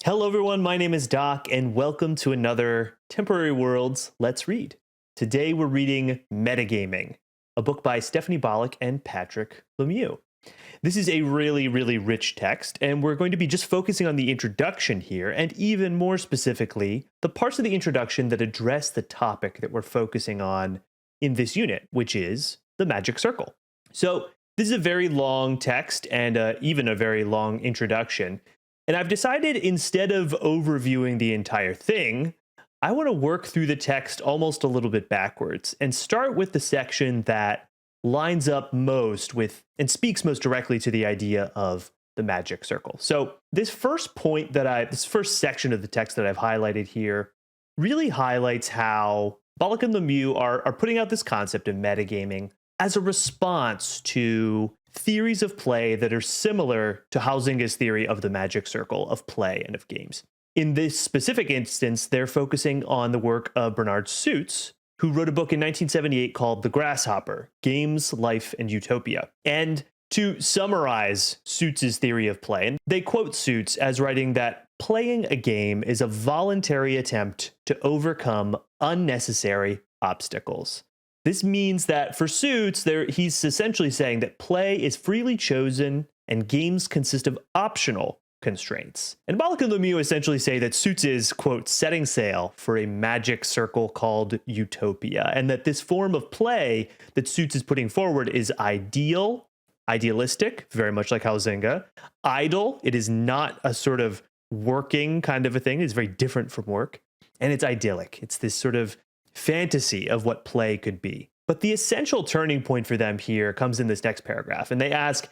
Hello, everyone. My name is Doc, and welcome to another Temporary Worlds Let's Read. Today, we're reading Metagaming, a book by Stephanie Boluk and Patrick LeMieux. This is a really, really rich text, and we're going to be just focusing on the introduction here, and even more specifically, the parts of the introduction that address the topic that we're focusing on in this unit, which is the magic circle. So, this is a very long text and even a very long introduction. And I've decided instead of overviewing the entire thing, I want to work through the text almost a little bit backwards and start with the section that lines up most with and speaks most directly to the idea of the magic circle. So this first section of the text that I've highlighted here really highlights how Boluk and LeMieux are putting out this concept of metagaming as a response to theories of play that are similar to Huizinga's theory of the magic circle of play and of games. In this specific instance, they're focusing on the work of Bernard Suits, who wrote a book in 1978 called The Grasshopper: Games, Life, and Utopia. And to summarize Suits' theory of play, and they quote Suits as writing that playing a game is a voluntary attempt to overcome unnecessary obstacles. This means that for Suits, he's essentially saying that play is freely chosen and games consist of optional constraints. And Boluk and LeMieux essentially say that Suits is, quote, setting sail for a magic circle called Utopia, and that this form of play that Suits is putting forward is idealistic, very much like Huizinga, idle, it is not a sort of working kind of a thing, it's very different from work, and it's idyllic. It's this sort of fantasy of what play could be. But the essential turning point for them here comes in this next paragraph, and they ask,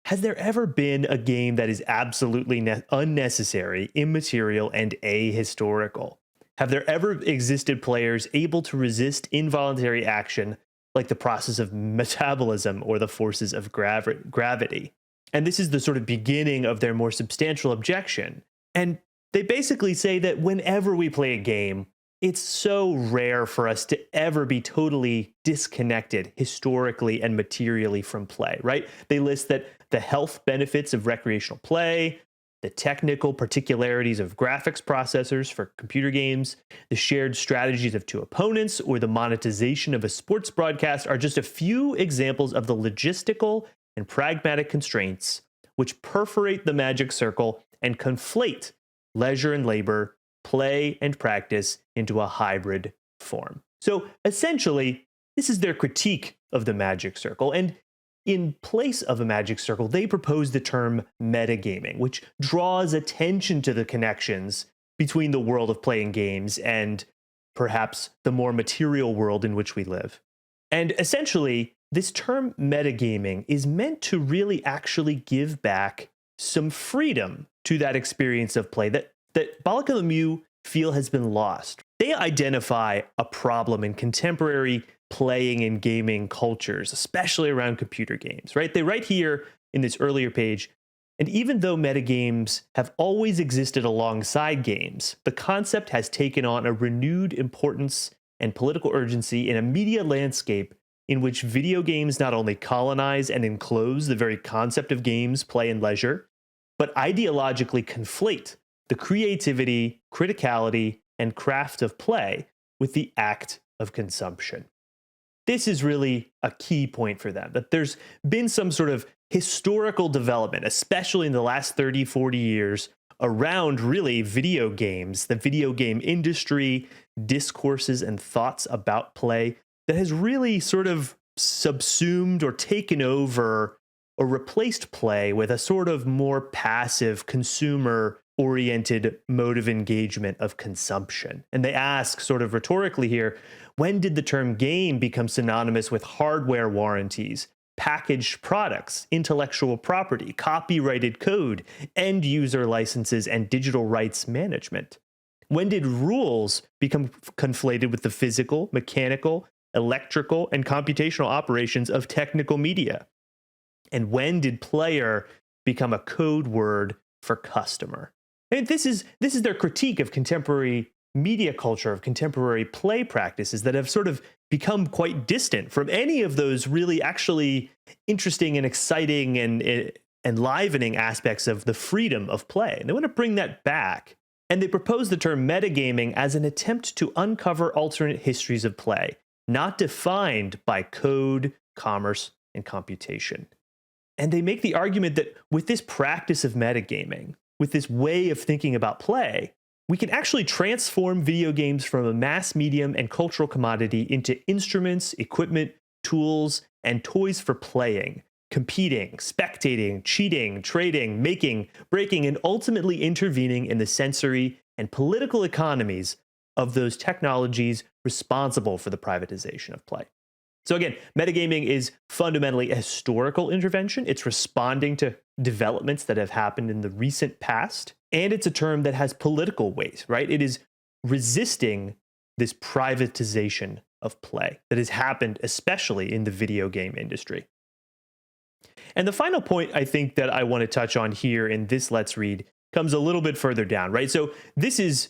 has there ever been a game that is absolutely unnecessary, immaterial, and ahistorical? Have there ever existed players able to resist involuntary action like the process of metabolism or the forces of gravity? And this is the sort of beginning of their more substantial objection. And they basically say that whenever we play a game, it's so rare for us to ever be totally disconnected historically and materially from play, right? They list that the health benefits of recreational play, the technical particularities of graphics processors for computer games, the shared strategies of two opponents, or the monetization of a sports broadcast are just a few examples of the logistical and pragmatic constraints which perforate the magic circle and conflate leisure and labor, play and practice into a hybrid form. So essentially, this is their critique of the magic circle. And in place of a magic circle, they propose the term metagaming, which draws attention to the connections between the world of playing games and perhaps the more material world in which we live. And essentially, this term metagaming is meant to really actually give back some freedom to that experience of play that Boluk and LeMieux feel has been lost. They identify a problem in contemporary playing and gaming cultures, especially around computer games, right? They write here in this earlier page, and even though metagames have always existed alongside games, the concept has taken on a renewed importance and political urgency in a media landscape in which video games not only colonize and enclose the very concept of games, play, and leisure, but ideologically conflate the creativity, criticality, and craft of play with the act of consumption. This is really a key point for them, that there's been some sort of historical development, especially in the last 30, 40 years, around really video games, the video game industry, discourses and thoughts about play that has really sort of subsumed or taken over or replaced play with a sort of more passive consumer-oriented mode of engagement of consumption. And they ask sort of rhetorically here, when did the term game become synonymous with hardware warranties, packaged products, intellectual property, copyrighted code, end user licenses, and digital rights management? When did rules become conflated with the physical, mechanical, electrical, and computational operations of technical media? And when did player become a code word for customer? And this is their critique of contemporary media culture, of contemporary play practices that have sort of become quite distant from any of those really actually interesting and exciting and enlivening aspects of the freedom of play. And they want to bring that back And they propose the term metagaming as an attempt to uncover alternate histories of play, not defined by code, commerce, and computation. And they make the argument that with this practice of metagaming, with this way of thinking about play, we can actually transform video games from a mass medium and cultural commodity into instruments, equipment, tools, and toys for playing, competing, spectating, cheating, trading, making, breaking, and ultimately intervening in the sensory and political economies of those technologies responsible for the privatization of play. So again, metagaming is fundamentally a historical intervention. It's responding to developments that have happened in the recent past, and it's a term that has political weight, right? It is resisting this privatization of play that has happened, especially in the video game industry. And the final point I think that I want to touch on here in this Let's Read comes a little bit further down, right? So this is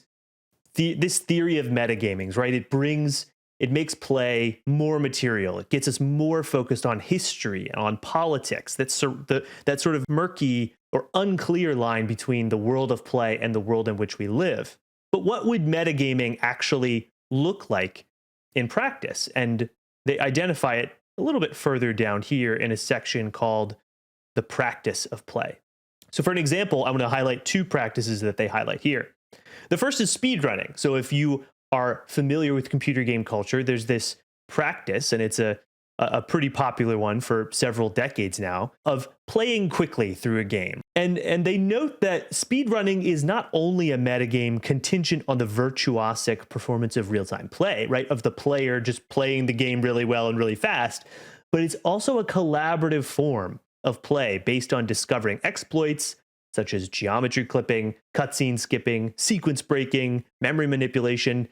this theory of metagaming, right? It makes play more material. It gets us more focused on history and on politics. That sort of murky or unclear line between the world of play and the world in which we live. But what would metagaming actually look like in practice? And they identify it a little bit further down here in a section called the practice of play. So for an example, I'm going to highlight two practices that they highlight here. The first is speedrunning. So if you are familiar with computer game culture, there's this practice, and it's a pretty popular one for several decades now, of playing quickly through a game. And they note that speedrunning is not only a metagame contingent on the virtuosic performance of real-time play, right, of the player just playing the game really well and really fast, but it's also a collaborative form of play based on discovering exploits such as geometry clipping, cutscene skipping, sequence breaking, memory manipulation,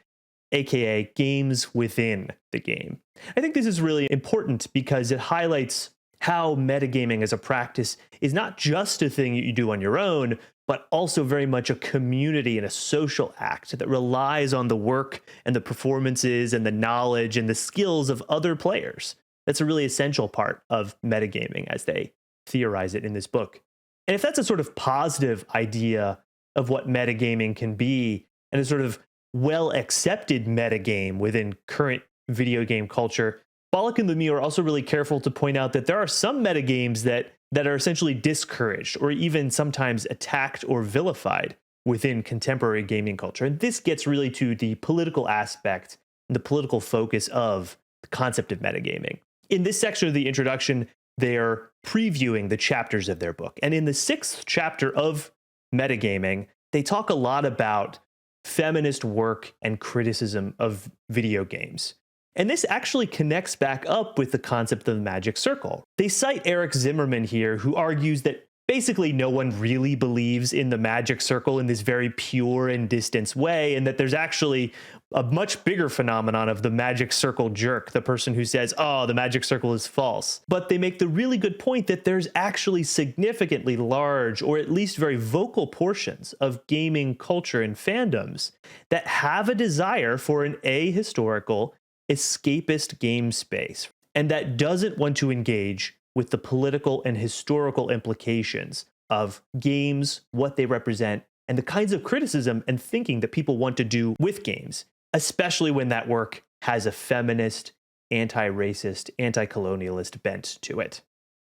aka games within the game. I think this is really important because it highlights how metagaming as a practice is not just a thing that you do on your own, but also very much a community and a social act that relies on the work and the performances and the knowledge and the skills of other players. That's a really essential part of metagaming as they theorize it in this book. And if that's a sort of positive idea of what metagaming can be, and a sort of well-accepted metagame within current video game culture, Boluk and LeMieux are also really careful to point out that there are some metagames that are essentially discouraged or even sometimes attacked or vilified within contemporary gaming culture. And this gets really to the political aspect and the political focus of the concept of metagaming. In this section of the introduction, they're previewing the chapters of their book. And in the 6th chapter of metagaming, they talk a lot about feminist work and criticism of video games. And this actually connects back up with the concept of the magic circle. They cite Eric Zimmerman here, who argues that basically no one really believes in the magic circle in this very pure and distant way, and that there's actually a much bigger phenomenon of the magic circle jerk, the person who says, oh, the magic circle is false. But they make the really good point that there's actually significantly large, or at least very vocal portions of gaming culture and fandoms that have a desire for an ahistorical, escapist game space, and that doesn't want to engage with the political and historical implications of games, what they represent, and the kinds of criticism and thinking that people want to do with games, especially when that work has a feminist, anti-racist, anti-colonialist bent to it.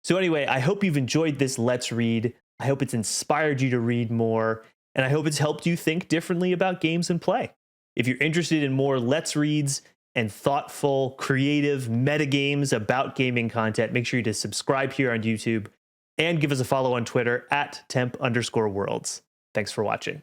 So anyway, I hope you've enjoyed this Let's Read. I hope it's inspired you to read more, and I hope it's helped you think differently about games and play. If you're interested in more Let's Reads and thoughtful, creative metagames about gaming content, make sure you to subscribe here on YouTube and give us a follow on Twitter at @temp_worlds. Thanks for watching.